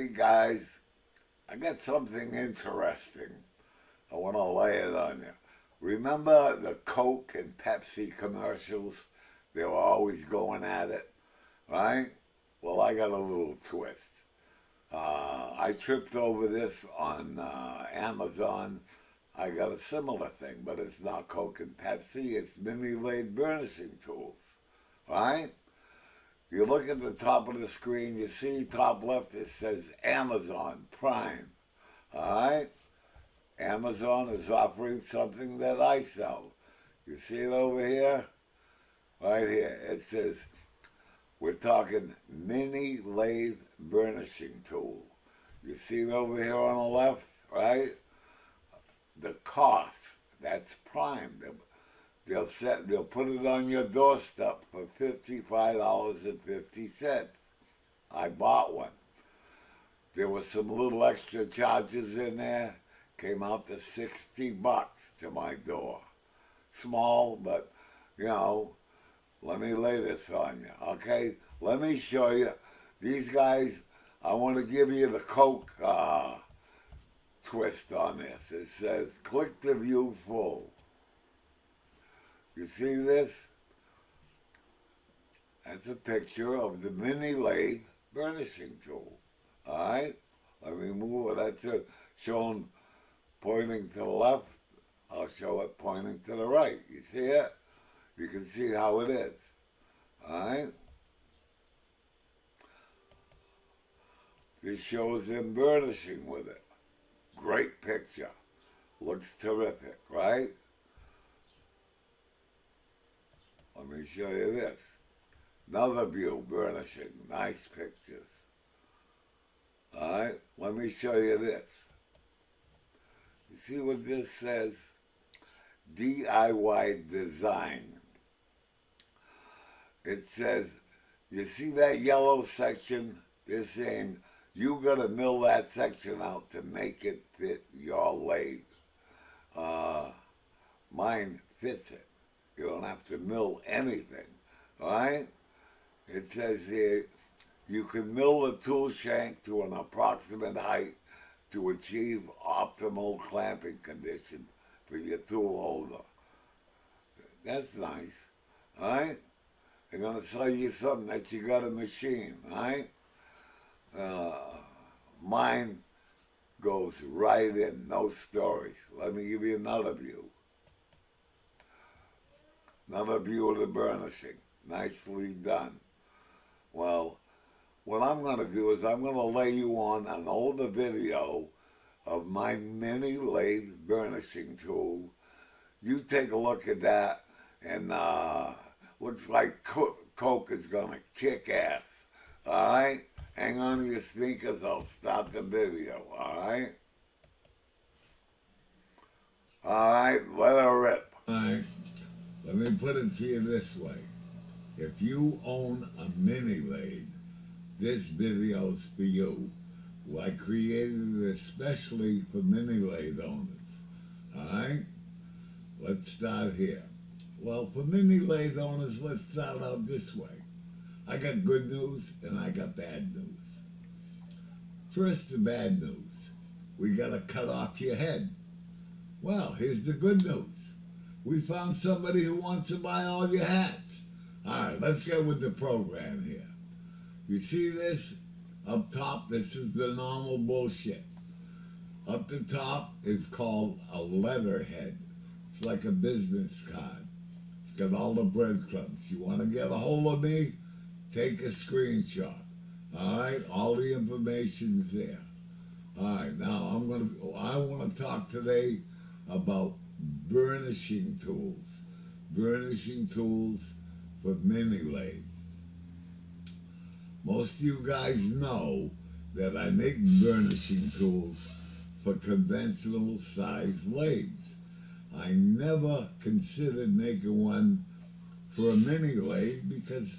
Hey guys, I got something interesting. I want to lay it on you. Remember the Coke and Pepsi commercials? They were always going at it, right? Well, I got a little twist. I tripped over this on Amazon. I got a similar thing, but it's not Coke and Pepsi. It's mini lathe burnishing tools, right? You look at the top of the screen, you see top left, it says Amazon Prime, all right? Amazon is offering something that I sell. You see it over here? Right here. It says, we're talking mini lathe burnishing tool. You see it over here on the left, right? The cost, that's Prime. They'll put it on your doorstep for $55.50. I bought one. There were some little extra charges in there. Came out to $60 to my door. Small, but you know, let me lay this on you, okay? Let me show you. These guys, I want to give you the Coke twist on this. It says, click to view full. You see this? That's a picture of the mini lathe burnishing tool. All right? Let me move it. That's it. Shown pointing to the left. I'll show it pointing to the right. You see it? You can see how it is. All right? This shows him burnishing with it. Great picture. Looks terrific, right? Let me show you this. Another view, burnishing. Nice pictures. All right, let me show you this. You see what this says? DIY design. It says, you see that yellow section? They're saying, you gotta mill that section out to make it fit your lathe. Mine fits it. You don't have to mill anything, all right? It says here, you can mill the tool shank to an approximate height to achieve optimal clamping condition for your tool holder. That's nice, all right? They're gonna sell you something that you got a machine, all right? Mine goes right in, no stories. Let me give you another view. Another view of the burnishing. Nicely done. Well, what I'm going to do is I'm going to lay you on an older video of my mini lathe burnishing tool. You take a look at that, and looks like Coke is going to kick ass. All right? Hang on to your sneakers. I'll start the video. All right? All right, let her rip. All right. Let me put it to you this way. If you own a mini lathe, this video's for you. Well, I created it especially for mini lathe owners. Alright? Let's start here. Well, for mini lathe owners, let's start out this way. I got good news and I got bad news. First, the bad news. We gotta cut off your head. Well, here's the good news. We found somebody who wants to buy all your hats. All right, let's get with the program here. You see this? Up top, this is the normal bullshit. Up the top is called a letterhead. It's like a business card. It's got all the breadcrumbs. You want to get a hold of me? Take a screenshot. All right, all the information's there. All right, now I want to talk today about burnishing tools. Burnishing tools for mini lathes. Most of you guys know that I make burnishing tools for conventional size lathes. I never considered making one for a mini lathe because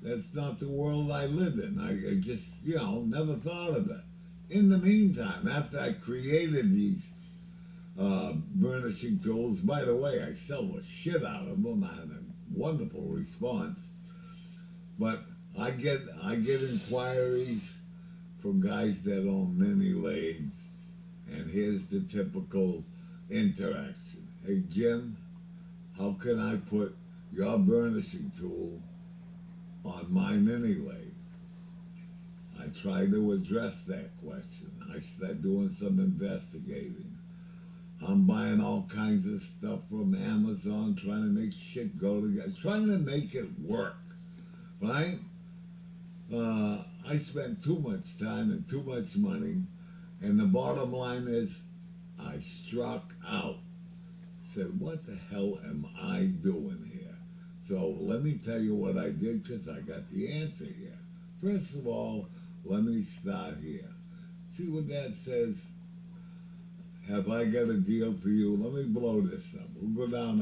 that's not the world I live in. I just, never thought of it. In the meantime, after I created these burnishing tools. By the way, I sell the shit out of them. I have a wonderful response. But I get inquiries for guys that own mini lathes, and here's the typical interaction. Hey Jim, how can I put your burnishing tool on my mini lathe? I try to address that question. I start doing some investigating. I'm buying all kinds of stuff from Amazon, trying to make shit go together, trying to make it work, right? I spent too much time and too much money, and the bottom line is, I struck out. Said, what the hell am I doing here? So let me tell you what I did, because I got the answer here. First of all, let me start here. See what that says? Have I got a deal for you? Let me blow this up. We'll go down,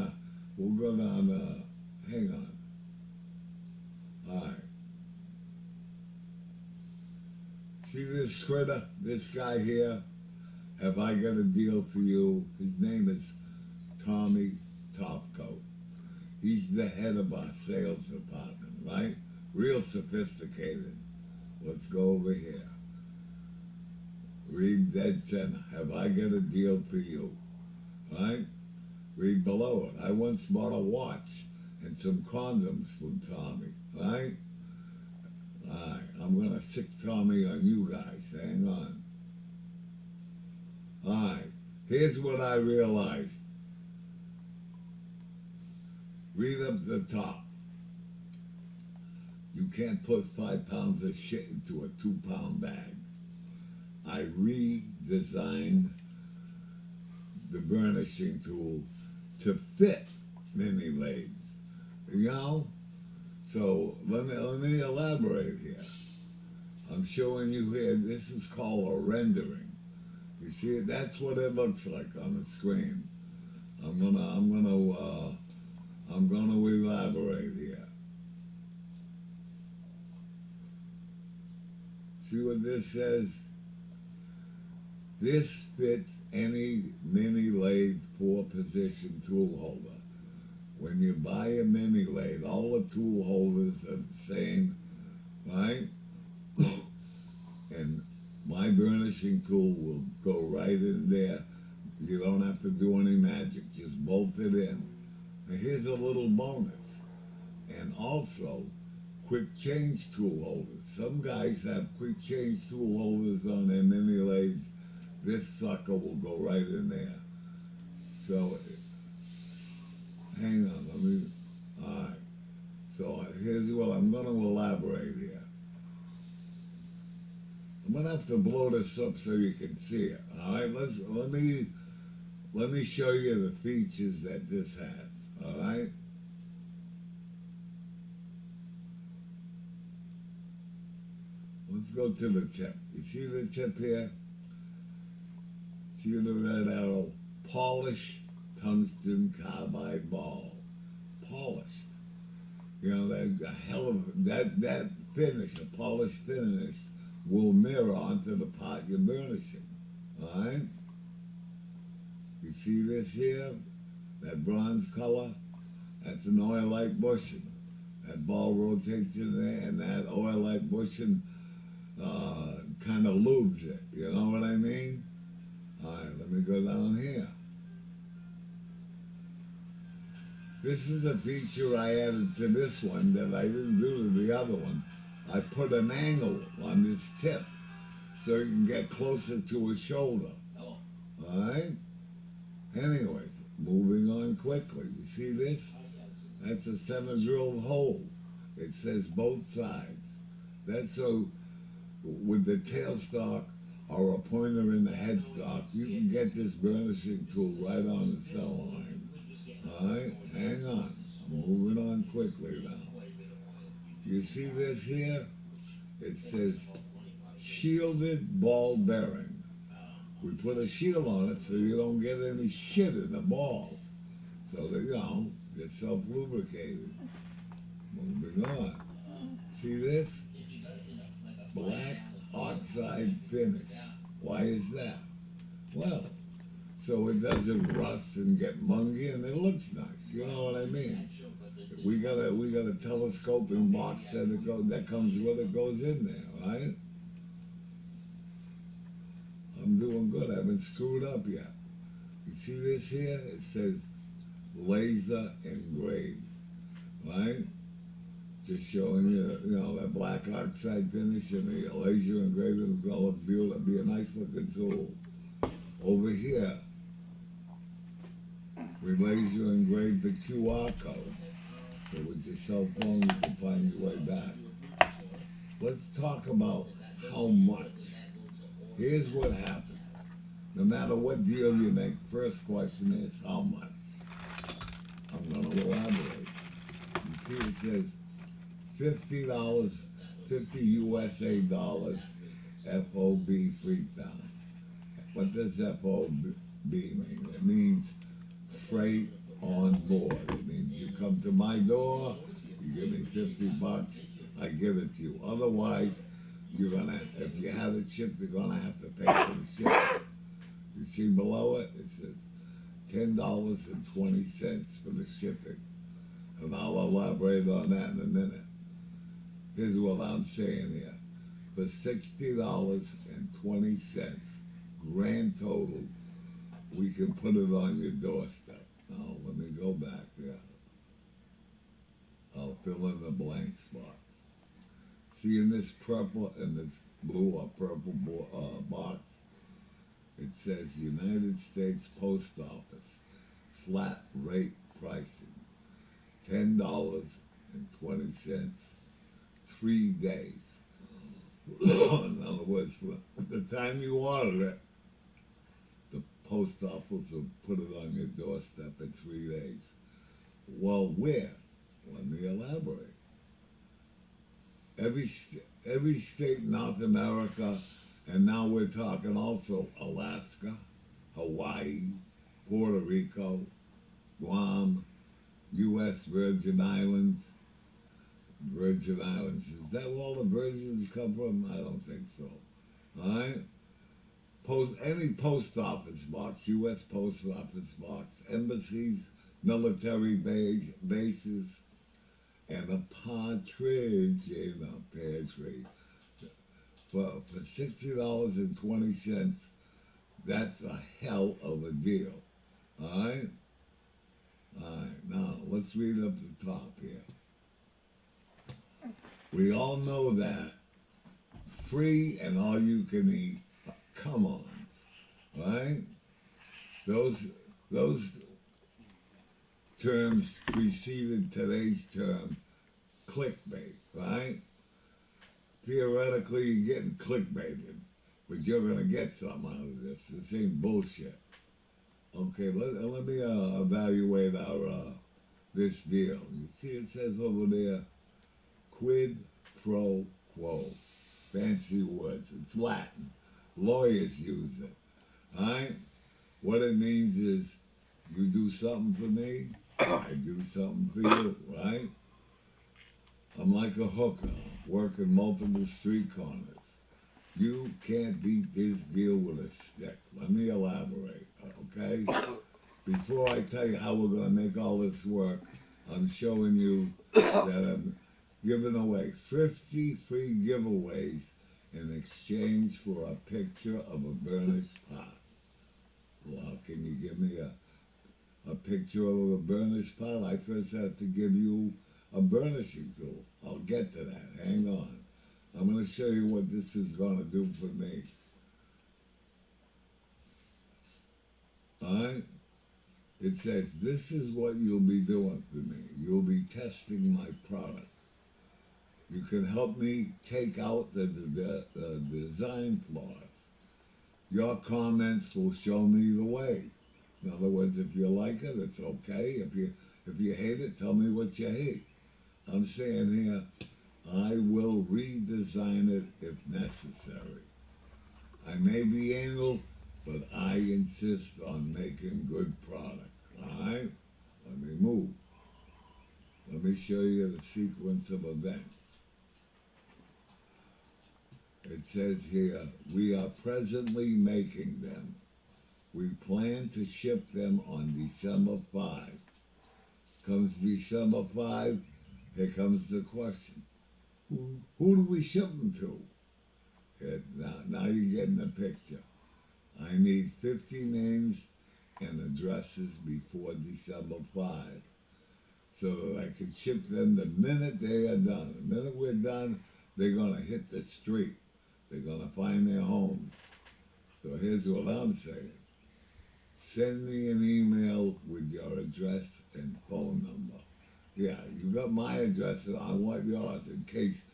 hang on. All right. See this critter, this guy here? Have I got a deal for you? His name is Tommy Topcoat. He's the head of our sales department, right? Real sophisticated. Let's go over here. Read dead center. Have I got a deal for you? Right? Read below it. I once bought a watch and some condoms from Tommy. Right? Alright, I'm gonna sick Tommy on you guys. Hang on. Alright, here's what I realized. Read up the top. You can't put 5 pounds of shit into a 2-pound bag. I redesigned the burnishing tool to fit mini lathes. You know? So let me elaborate here. I'm showing you here, this is called a rendering. You see it? That's what it looks like on the screen. I'm gonna elaborate here. See what this says? This fits any mini lathe 4-position tool holder. When you buy a mini lathe, all the tool holders are the same, right? And my burnishing tool will go right in there. You don't have to do any magic, just bolt it in. Now here's a little bonus. And also, quick change tool holders. Some guys have quick change tool holders on their mini lathes. This sucker will go right in there. So, hang on, alright. So here's what I'm gonna elaborate here. I'm gonna have to blow this up so you can see it. Alright, let me show you the features that this has, alright? Let's go to the tip. You see the tip here? See the red arrow? Polished tungsten carbide ball. Polished. You know, that's a hell of that finish, a polished finish, will mirror onto the part you're burnishing. Alright? You see this here? That bronze color? That's an oil-like bushing. That ball rotates in there, and that oil-like bushing kind of lubes it. You know what I mean? Alright, let me go down here. This is a feature I added to this one that I didn't do to the other one. I put an angle on this tip so you can get closer to his shoulder. Alright? Anyways, moving on quickly. You see this? That's a center drilled hole. It says both sides. That's so with the tailstock or a pointer in the headstock, you can get this burnishing tool right on the cell line. Alright, hang on. Moving on quickly now. You see this here? It says shielded ball bearing. We put a shield on it so you don't get any shit in the balls. So that, you know, get self-lubricated. Moving on. See this? Black oxide finish. Why is that? Well, so it doesn't rust and get mungy and it looks nice. You know what I mean? We got a telescoping box that comes with it, goes in there, right? good. I haven't screwed up yet. You see this here? It says laser engraved, right? Just showing you, you know, that black oxide finish and the laser engraving is all beautiful. It'd be a nice looking tool. Over here, we laser engraved the QR code. So with your cell phone, you can find your way back. Let's talk about how much. Here's what happens. No matter what deal you make, first question is how much. I'm going to elaborate. You see it says $50, 50 USA dollars, FOB Freetown. What does FOB mean? It means freight on board. It means you come to my door, you give me $50, I give it to you. Otherwise, you're gonna, if you have it shipped, you're gonna have to pay for the shipping. You see below it, it says $10.20 for the shipping. And I'll elaborate on that in a minute. Here's what I'm saying here. For $60.20, grand total, we can put it on your doorstep. Now, let me go back there. I'll fill in the blank spots. See in this purple and this blue or purple box, it says United States Post Office, flat rate pricing, $10.20, 3 days. In other words, for the time you order it, the post office will put it on your doorstep in 3 days. Well, where? Let me elaborate. Every state in North America, and now we're talking also Alaska, Hawaii, Puerto Rico, Guam, U.S. Virgin Islands. Virgin Islands. Is that where all the Virgins come from? I don't think so. All right? Any post office box, U.S. post office box, embassies, military bases, and a partridge in a pear tree. For $60.20, that's a hell of a deal. All right? All right, now let's read up the top here. We all know that free and all you can eat, come on, right? Those terms preceded today's term, clickbait, right? Theoretically, you're getting clickbaited, but you're going to get something out of this. This ain't bullshit. Okay, let me evaluate our this deal. You see it says over there, quid pro quo. Fancy words. It's Latin. Lawyers use it. Alright? What it means is you do something for me, I do something for you, right? I'm like a hooker, working multiple street corners. You can't beat this deal with a stick. Let me elaborate, okay? Before I tell you how we're going to make all this work, I'm showing you that I'm giving away 50 free giveaways in exchange for a picture of a burnished pot. Well, can you give me a picture of a burnished pot? I first have to give you a burnishing tool. I'll get to that. Hang on. I'm going to show you what this is going to do for me. All right? It says, this is what you'll be doing for me. You'll be testing my product. You can help me take out the design flaws. Your comments will show me the way. In other words, if you like it, it's okay. If you hate it, tell me what you hate. I'm saying here, I will redesign it if necessary. I may be anal, but I insist on making good product. All right? Let me move. Let me show you the sequence of events. It says here, we are presently making them. We plan to ship them on December 5. Comes December 5, here comes the question. Who do we ship them to? Now you're getting the picture. I need 50 names and addresses before December 5, so that I can ship them the minute they are done. The minute we're done, they're going to hit the street. They're going to find their homes. So here's what I'm saying. Send me an email with your address and phone number. Yeah, you got my address, and I want yours in case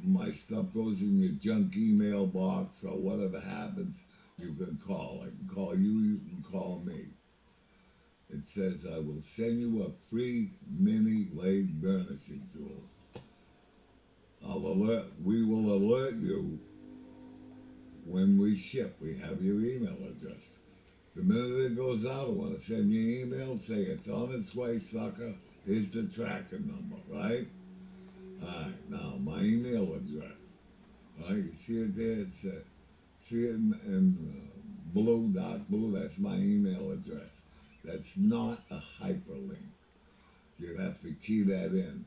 my stuff goes in your junk email box or whatever happens. You can call. I can call you. You can call me. It says I will send you a free mini lathe burnishing tool. We will alert you when we ship. We have your email address. The minute it goes out, I want to send you an email, say it's on its way, sucker. Here's the tracking number, right? All right, now my email address. All right, you see it there? It's see it in blue, dark blue. That's my email address. That's not a hyperlink. You'd have to key that in.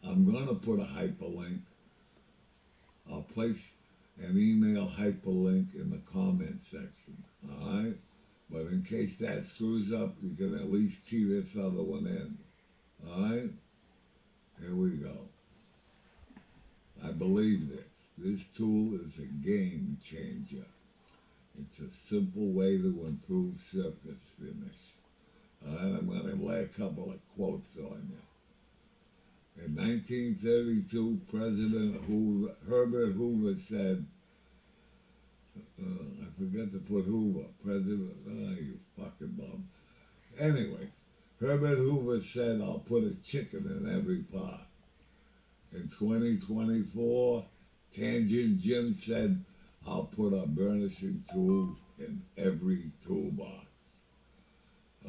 I'm going to put a hyperlink. I'll place an email hyperlink in the comment section, all right? But in case that screws up, you can at least key this other one in, all right? Here we go. I believe this. This tool is a game changer. It's a simple way to improve surface finish. All right, I'm going to lay a couple of quotes on you. In 1932, President Herbert Hoover said, I forgot to put Hoover, President, you fucking bum. Anyway, Herbert Hoover said, I'll put a chicken in every pot. In 2024, Tangent Jim said, I'll put a burnishing tool in every toolbox.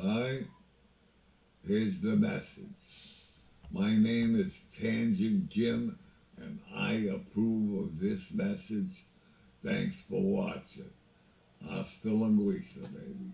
Alright? Here's the message. My name is Tangent Jim, and I approve of this message. Thanks for watching. Hasta la vista, baby.